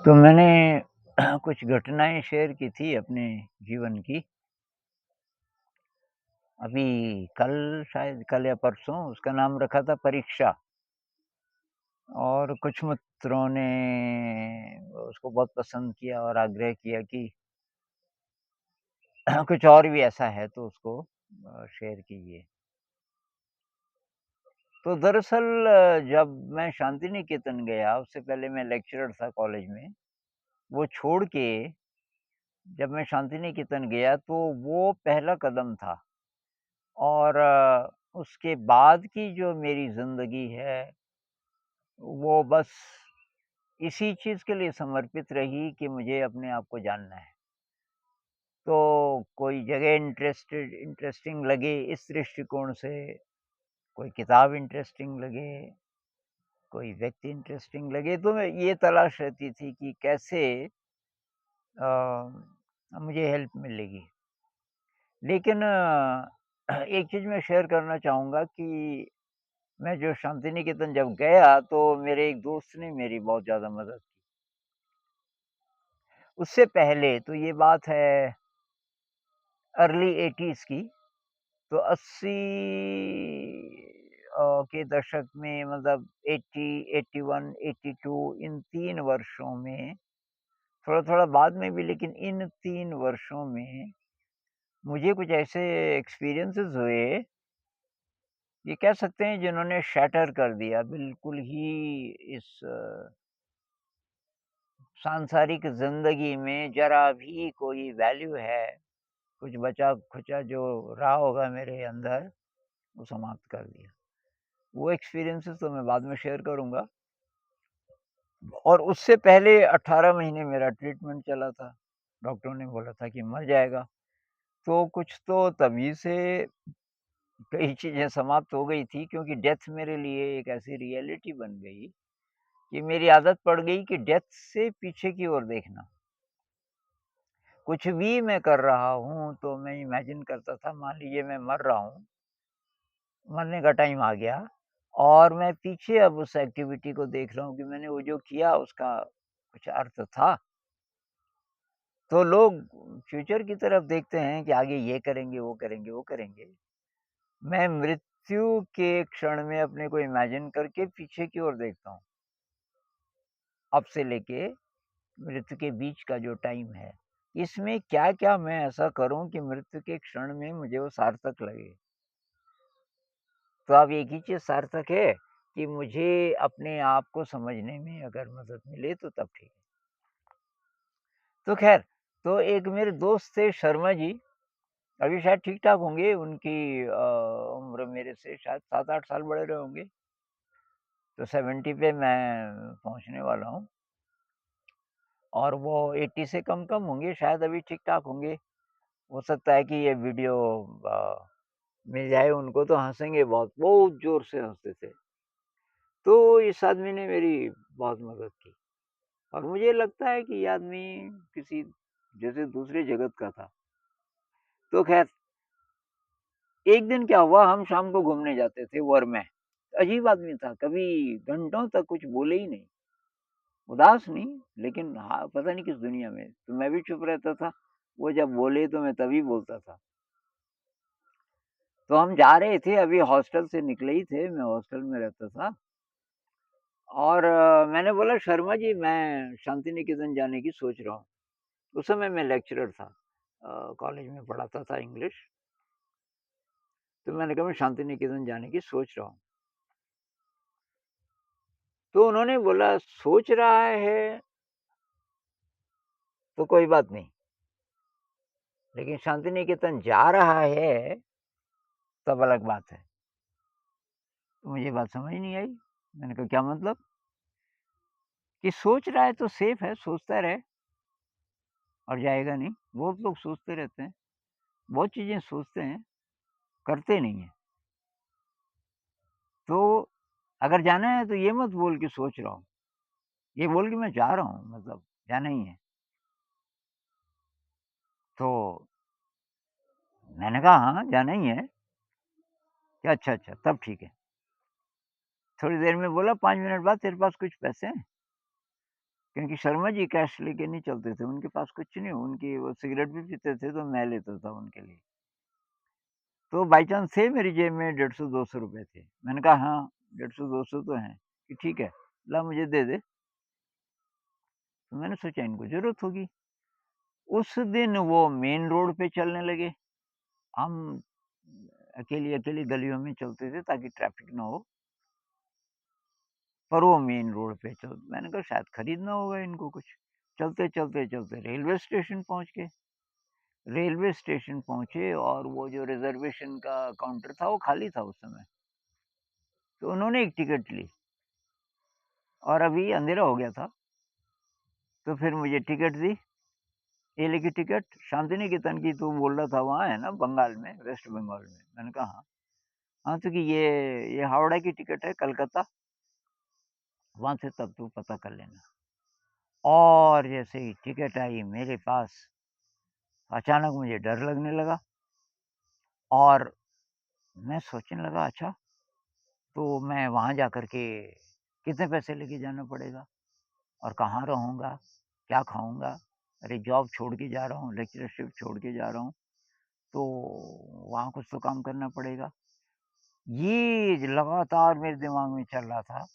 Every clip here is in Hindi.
तो मैंने कुछ घटनाएँ शेयर की थी अपने जीवन की। अभी कल शायद कल या परसों उसका नाम रखा था परीक्षा। और कुछ मित्रों ने उसको बहुत पसंद किया और आग्रह किया कि कुछ और भी ऐसा है तो उसको शेयर कीजिए। तो दरअसल जब मैं शांति निकेतन गया, उससे पहले मैं लेक्चरर था कॉलेज में। वो छोड़ के जब मैं शांति निकेतन गया तो वो पहला कदम था। और उसके बाद की जो मेरी ज़िंदगी है, वो बस इसी चीज़ के लिए समर्पित रही कि मुझे अपने आप को जानना है। तो कोई जगह इंटरेस्टिंग लगे इस दृष्टिकोण से, कोई किताब इंटरेस्टिंग लगे, कोई व्यक्ति इंटरेस्टिंग लगे, तो मैं ये तलाश रहती थी कि कैसे मुझे हेल्प मिलेगी। लेकिन एक चीज़ मैं शेयर करना चाहूँगा कि मैं जो शांति निकेतन जब गया तो मेरे एक दोस्त ने मेरी बहुत ज़्यादा मदद की। उससे पहले तो ये बात है अर्ली 80s की। तो 80 के दशक में मतलब 80, 81, 82 इन 3 वर्षों में, थोड़ा-थोड़ा बाद में भी, लेकिन इन 3 वर्षों में मुझे कुछ ऐसे एक्सपीरियंसेस हुए, ये कह सकते हैं जिन्होंने शैटर कर दिया बिल्कुल ही इस सांसारिक ज़िंदगी में ज़रा भी कोई वैल्यू है, कुछ बचा-खुचा जो रहा होगा मेरे अंदर, वो समाप्त कर दिया। वो एक्सपीरियंसेस तो मैं बाद में शेयर करूँगा। और उससे पहले 18 महीने मेरा ट्रीटमेंट चला था। डॉक्टरों ने बोला था कि मर जाएगा। तो कुछ तो तभी से कई चीज़ें समाप्त हो गई थी, क्योंकि डेथ मेरे लिए एक ऐसी रियलिटी बन गई कि मेरी आदत पड़ गई कि डेथ से पीछे की ओर देखना। कुछ भी मैं कर रहा हूँ, तो मैं इमेजिन करता था, मान लीजिए मैं मर रहा हूँ, मरने का टाइम आ गया और मैं पीछे अब उस एक्टिविटी को देख रहा हूँ कि मैंने वो जो किया उसका कुछ अर्थ था। तो लोग फ्यूचर की तरफ देखते हैं कि आगे ये करेंगे, वो करेंगे, वो करेंगे। मैं मृत्यु के क्षण में अपने को इमेजिन करके पीछे की ओर देखता हूँ। अब से लेके मृत्यु के बीच का जो टाइम है, इसमें क्या-क्या मैं ऐसा करूँ कि मृत्यु के क्षण में मुझे वो सार्थक लगे। तो अब एक ही चीज़ सार्थक है कि मुझे अपने आप को समझने में अगर मदद मिले तो तब ठीक है। तो ख़ैर, तो एक मेरे दोस्त थे शर्मा जी, अभी शायद ठीक-ठाक होंगे, उनकी उम्र मेरे से शायद 7-8 साल बड़े रहे होंगे। तो 70 पे मैं पहुँचने वाला हूँ और वो 80 से कम-कम होंगे, शायद अभी ठीक-ठाक होंगे। हो सकता है कि ये वीडियो अ, मिल जाए उनको तो हँसेंगे बहुत, बहुत ज़ोर से हँसते थे। तो इस आदमी ने मेरी बहुत मदद की और मुझे लगता है कि ये आदमी किसी जैसे दूसरे जगत का था। तो ख़ैर, एक दिन क्या हुआ, हम शाम को घूमने जाते थे वो और मैं। अजीब आदमी था, कभी घंटों तक कुछ बोले ही नहीं। उदास नहीं, लेकिन हाँ, पता नहीं किस दुनिया में। तो मैं भी चुप रहता था, वो जब बोले तो मैं तभी बोलता था। तो हम जा रहे थे, अभी हॉस्टल से निकले ही थे, मैं हॉस्टल में रहता था और मैंने बोला, शर्मा जी मैं शांति निकेतन जाने की सोच रहा हूँ। उस समय मैं लेक्चरर था, कॉलेज में पढ़ाता था इंग्लिश। तो मैंने कहा मैं शांति निकेतन जाने की सोच रहा हूँ। तो उन्होंने बोला सोच रहा है तो कोई बात नहीं, लेकिन शांति निकेतन जा रहा है तब अलग बात है। तो मुझे बात समझ नहीं आई। मैंने कहा क्या मतलब? कि सोच रहा है तो सेफ है, सोचता रहे और जाएगा नहीं। बहुत लोग सोचते रहते हैं, बहुत चीज़ें सोचते हैं, करते नहीं हैं। तो अगर जाना है तो ये मत बोल के सोच रहा हूँ, ये बोल के मैं जा रहा हूँ, मतलब जाना ही है। तो मैंने कहा हाँ, जाना ही है। क्या अच्छा, अच्छा तब ठीक है। थोड़ी देर में बोला 5 मिनट बाद तेरे पास कुछ पैसे हैं? क्योंकि शर्मा जी कैश लेके नहीं चलते थे, उनके पास कुछ नहीं, उनकी वो सिगरेट भी पीते थे तो मैं लेता था उनके लिए। तो बाय चांस थे मेरी जेब में 150-200 रुपए थे। मैंने कहा हाँ, 150-200 तो हैं, कि ठीक है, ला मुझे दे दे। तो मैंने सोचा इनको ज़रूरत होगी। उस दिन वो मेन रोड पे चलने लगे। हम अकेली-अकेली गलियों में चलते थे ताकि ट्रैफ़िक ना हो। पर वो मेन रोड पे चल मैंने कहा शायद खरीदना होगा इनको कुछ। चलते रेलवे स्टेशन पहुँच गए। रेलवे स्टेशन पहुँचे और वो जो रिज़र्वेशन का काउंटर था वो खाली था उस समय। तो उन्होंने एक टिकट ली और अभी अंधेरा हो गया था। तो फिर मुझे टिकट दी, ये ली टिकट शांति निकेतन की तू बोल रहा था वहाँ है ना बंगाल में, वेस्ट बंगाल में। मैंने कहा हाँ। हाँ, तो कि ये हावड़ा की टिकट है कलकत्ता, वहाँ से तब तू पता कर लेना। और जैसे ही टिकट आई मेरे पास, अचानक मुझे डर लगने लगा और मैं सोचने लगा अच्छा, तो मैं वहाँ जाकर के कितने पैसे लेके जाना पड़ेगा और कहाँ रहूँगा, क्या खाऊँगा? अरे जॉब छोड़ के जा रहा हूँ, लेक्चरशिप छोड़ के जा रहा हूँ, तो वहाँ कुछ तो काम करना पड़ेगा। ये लगातार मेरे दिमाग में चल रहा था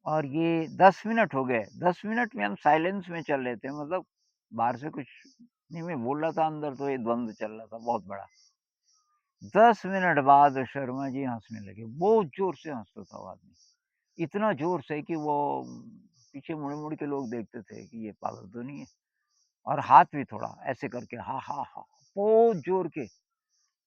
और ये 10 मिनट हो गए, 10 मिनट में हम साइलेंस में चल रहे थे, मतलब बाहर से कुछ नहीं मैं बोल रहा था, अंदर तो ये द्वंद चल रहा था बहुत बड़ा। 10 मिनट बाद शर्मा जी हँसने लगे, बहुत ज़ोर से हँसता था वो आदमी, इतना ज़ोर से कि वो पीछे मुड़-मुड़ के लोग देखते थे कि ये पागल तो नहीं है, और हाथ भी थोड़ा ऐसे करके हा, बहुत ज़ोर के।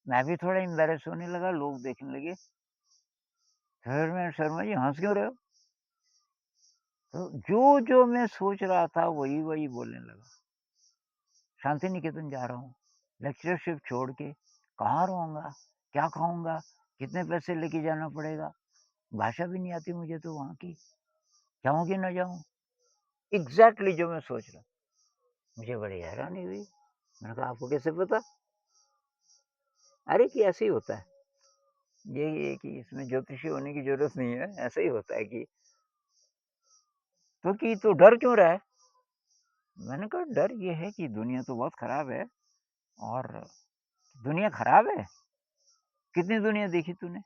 मैं भी थोड़ा एम्बैरेस होने लगा, लोग देखने लगे। फिर मैं शर्मा जी हँस क्यों रहे हो? तो जो मैं सोच रहा था वही बोलने लगा। शांति निकेतन जा रहा हूँ, लेक्चरशिप छोड़ के, कहाँ रहूँगा, क्या खाऊँगा, कितने पैसे लेके जाना पड़ेगा, भाषा भी नहीं आती मुझे तो वहाँ की, जाऊँ कि ना जाऊँ? एग्ज़ैक्टली जो मैं सोच रहा। मुझे बड़ी हैरानी हुई। मैंने कहा आपको कैसे पता? अरे कि ऐसे ही होता है। यही है कि इसमें ज्योतिषी होने की ज़रूरत नहीं है, ऐसा ही होता है कि तो डर क्यों रहा है? मैंने कहा डर ये है कि दुनिया तो बहुत खराब है और दुनिया खराब है? कितनी दुनिया देखी तूने?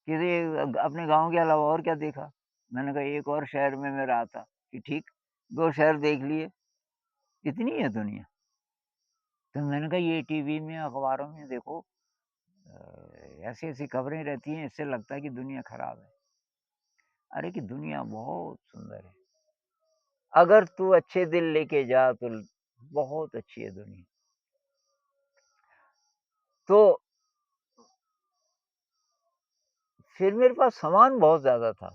किसी अपने गाँव के अलावा और क्या देखा? मैंने कहा एक और शहर में मैं रहा था, कि ठीक 2 शहर देख लिए, इतनी है दुनिया। तो मैंने कहा ये टीवी में, अखबारों में देखो ऐसी-ऐसी खबरें रहती हैं, इससे लगता है कि दुनिया खराब है। अरे कि दुनिया बहुत सुंदर है। अगर तू अच्छे दिल लेके जा तो बहुत अच्छी है दुनिया। तो फिर मेरे पास सामान बहुत ज़्यादा था,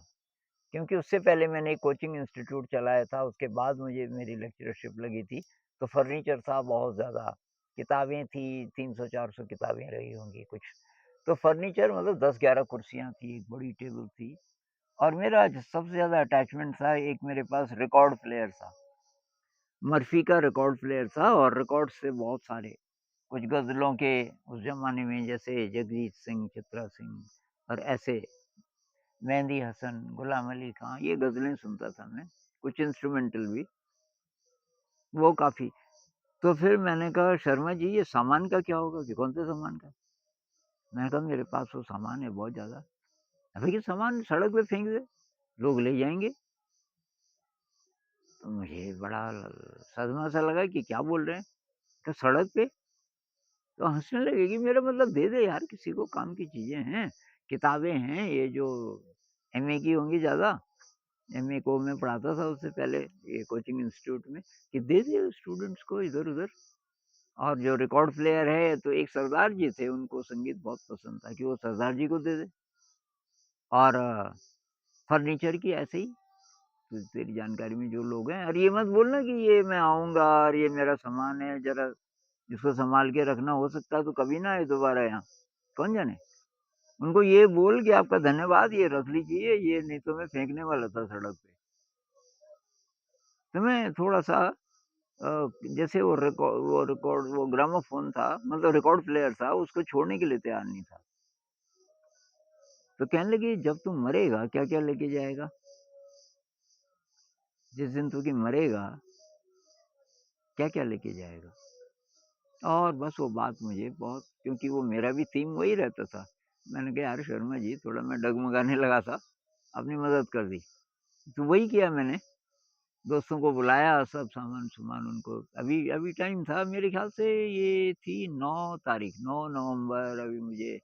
क्योंकि उससे पहले मैंने एक कोचिंग इंस्टीट्यूट चलाया था, उसके बाद मुझे मेरी लेक्चरशिप लगी थी, तो फर्नीचर था बहुत ज़्यादा, किताबें थी 300-400 किताबें रही होंगी कुछ। तो फर्नीचर मतलब 10-11 कुर्सियाँ थी, एक बड़ी टेबल थी और मेरा जो सबसे ज़्यादा अटैचमेंट था, एक मेरे पास रिकॉर्ड प्लेयर था। मर्फ़ी का रिकॉर्ड प्लेयर था और रिकॉर्ड्स थे बहुत सारे। कुछ गज़लों के उस ज़माने में जैसे जगजीत सिंह, चित्रा सिंह और ऐसे मेहंदी हसन, गुलाम अली खां, ये गज़लें सुनता था मैं, कुछ इंस्ट्रूमेंटल भी, वो काफ़ी। तो फिर मैंने कहा शर्मा जी ये सामान का क्या होगा? कि कौन से सामान का? मैंने कहा मेरे पास वो सामान है बहुत ज़्यादा। अबे ये सामान सड़क पे फेंक दे, लोग ले जाएँगे। तो मुझे बड़ा सदमा सा लगा कि क्या बोल रहे हैं? तो सड़क पे? तो हँसने लगे कि मेरा मतलब दे दे यार, किसी को काम की चीज़ें हैं, किताबें हैं, ये जो एमए की होंगी ज़्यादा, एमए को मैं पढ़ाता था उससे पहले ये कोचिंग इंस्टीट्यूट में, कि दे दे स्टूडेंट्स को इधर-उधर। और जो रिकॉर्ड प्लेयर है तो एक सरदार जी थे, उनको संगीत बहुत पसंद था कि वो सरदार जी को दे दे। और फर्नीचर की ऐसे ही, तो तेरी जानकारी में जो लोग हैं, और ये मत बोलना कि ये मैं आऊँगा और ये मेरा सामान है, ज़रा इसको सँभाल के रखना, हो सकता है तो कभी ना आए दोबारा यहाँ, कौन जाने? उनको ये बोल कि आपका धन्यवाद, ये रख लीजिए, ये नहीं तो मैं फेंकने वाला था सड़क पे। तो मैं थोड़ा-सा जैसे वो ग्रामोफ़ोन था, मतलब रिकॉर्ड प्लेयर था, उसको छोड़ने के लिए तैयार नहीं था। तो कहने लगे जब तू मरेगा क्या-क्या लेके जाएगा? जिस दिन तू कि मरेगा, क्या-क्या लेके जाएगा? और बस वो बात मुझे बहुत, क्योंकि वो मेरा भी थीम वही रहता था। मैंने कहा, यार शर्मा जी, थोड़ा मैं डगमगाने लगा था, आपने मदद कर दी। तो वही किया मैंने, दोस्तों को बुलाया, सब सामान-सुमान उनको, अभी अभी टाइम था, मेरे ख़्याल से ये थी 9 तारीख, 9 नवंबर, अभी मुझे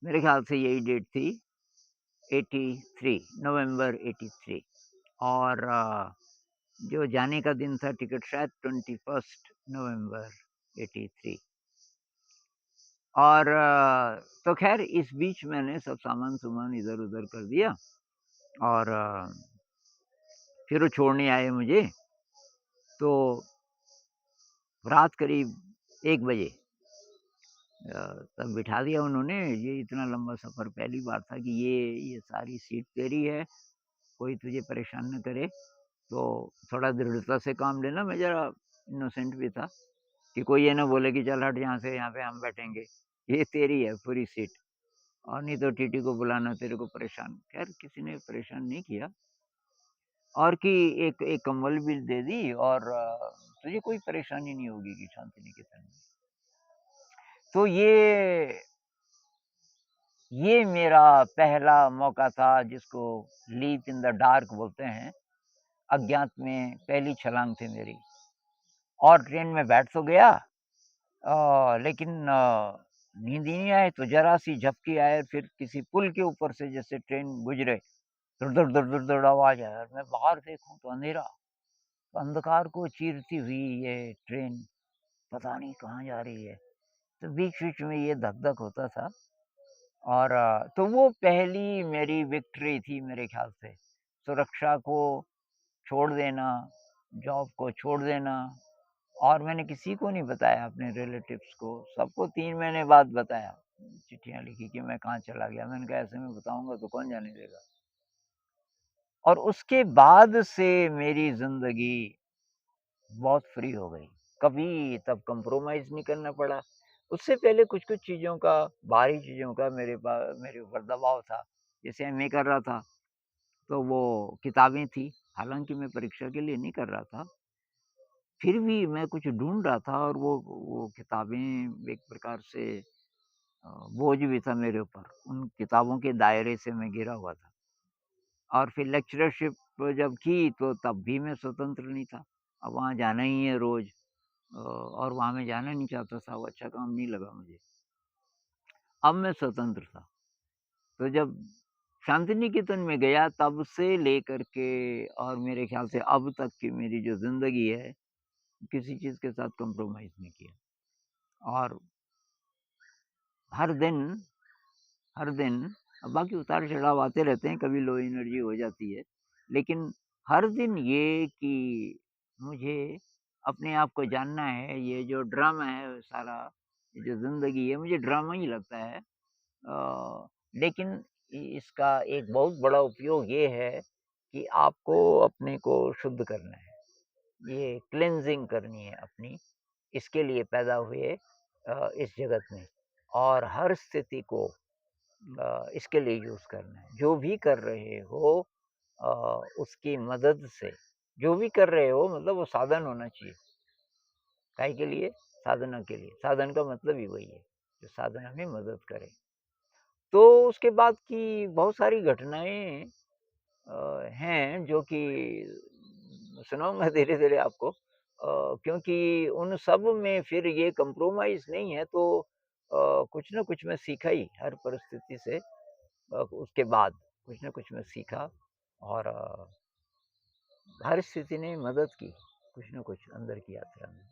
मेरे ख़्याल से यही डेट थी, 83, नवंबर 83। और जो जाने का दिन था टिकट शायद 21 नवंबर 83। और तो ख़ैर इस बीच मैंने सब सामान-सुमान इधर-उधर कर दिया, और फिर वो छोड़ने आए मुझे, तो रात करीब 1 बजे तब बिठा दिया उन्होंने। ये इतना लंबा सफ़र पहली बार था कि ये सारी सीट तेरी है, कोई तुझे परेशान ना करे, तो थोड़ा दृढ़ता से काम लेना। मैं ज़रा इनोसेंट भी था कि कोई ये ना बोले कि चल हट यहाँ से, यहाँ पे हम बैठेंगे, ये तेरी है पूरी सीट, और नहीं तो टीटी को बुलाना तेरे को परेशान। ख़ैर किसी ने परेशान नहीं किया, और कि एक एक कंबल भी दे दी, और तुझे कोई परेशानी नहीं होगी कि शांति निकेतन में। तो ये मेरा पहला मौका था, जिसको लीप इन द डार्क बोलते हैं, अज्ञात में पहली छलांग थी मेरी। और ट्रेन में बैठ तो गया, लेकिन नींद ही नहीं आए, तो ज़रा-सी झपकी आए, फिर किसी पुल के ऊपर से जैसे ट्रेन गुज़रे, धुड़-धुड़, धुड़-धुड़ आवाज़ आया, और मैं बाहर देखूँ तो अंधेरा, तो अंधकार को चीरती हुई ये ट्रेन पता नहीं कहाँ जा रही है। तो बीच-बीच में ये धक-धक होता था, और तो वो पहली मेरी विक्ट्री थी मेरे ख़्याल से। सुरक्षा को छोड़ देना, जॉब को छोड़ देना, और मैंने किसी को नहीं बताया, अपने रिलेटिव्स को, सबको 3 महीने बाद बताया। चिट्ठियाँ लिखी कि मैं कहाँ चला गया। मैंने कहा, ऐसे में बताऊँगा तो कौन जाने देगा। और उसके बाद से मेरी ज़िंदगी बहुत फ्री हो गई। कभी तब कॉम्प्रोमाइज़ नहीं करना पड़ा। उससे पहले कुछ-कुछ चीज़ों का, बाहरी चीज़ों का मेरे ऊपर दबाव था। जैसे एमए कर रहा था, तो वो किताबें थी, हालाँकि मैं परीक्षा के लिए नहीं कर रहा था। फिर भी मैं कुछ ढूँढ रहा था, और वो किताबें एक प्रकार से बोझ भी था मेरे ऊपर। उन किताबों के दायरे से मैं घिरा हुआ था। और फिर लेक्चरशिप जब की, तो तब भी मैं स्वतंत्र नहीं था। अब वहाँ जाना ही है रोज़, और वहाँ मैं जाना नहीं चाहता था, वो अच्छा काम नहीं लगा मुझे। अब मैं स्वतंत्र था। तो जब शांति निकेतन में गया, तब से लेकर के और मेरे ख़्याल से अब तक की मेरी जो ज़िंदगी है, किसी चीज़ के साथ कॉम्प्रोमाइज़ नहीं किया। और हर दिन हर दिन, बाकी उतार-चढ़ाव आते रहते हैं, कभी लो एनर्जी हो जाती है। लेकिन हर दिन ये कि मुझे अपने आप को जानना है, ये जो ड्रामा है सारा, ये जो ज़िंदगी है, मुझे ड्रामा ही लगता है। लेकिन इसका एक बहुत बड़ा उपयोग ये है कि आपको अपने को शुद्ध करना है। ये क्लींजिंग करनी है अपनी, इसके लिए पैदा हुए इस जगत में, और हर स्थिति को इसके लिए यूज़ करना है। जो भी कर रहे हो अ, उसकी मदद से, जो भी कर रहे हो मतलब वो साधन होना चाहिए। काहे के लिए? साधना के लिए। साधन का मतलब ही वही है, जो साधना में मदद करे। तो उसके बाद की बहुत सारी घटनाएँ हैं, जो कि सुनाऊँगा धीरे-धीरे आपको, क्योंकि उन सब में फिर ये कॉम्प्रोमाइज़ नहीं है, तो कुछ न कुछ मैं सीखा ही हर परिस्थिति से। उसके बाद कुछ न कुछ मैं सीखा, और हर स्थिति ने मदद की, कुछ न कुछ अंदर की यात्रा में।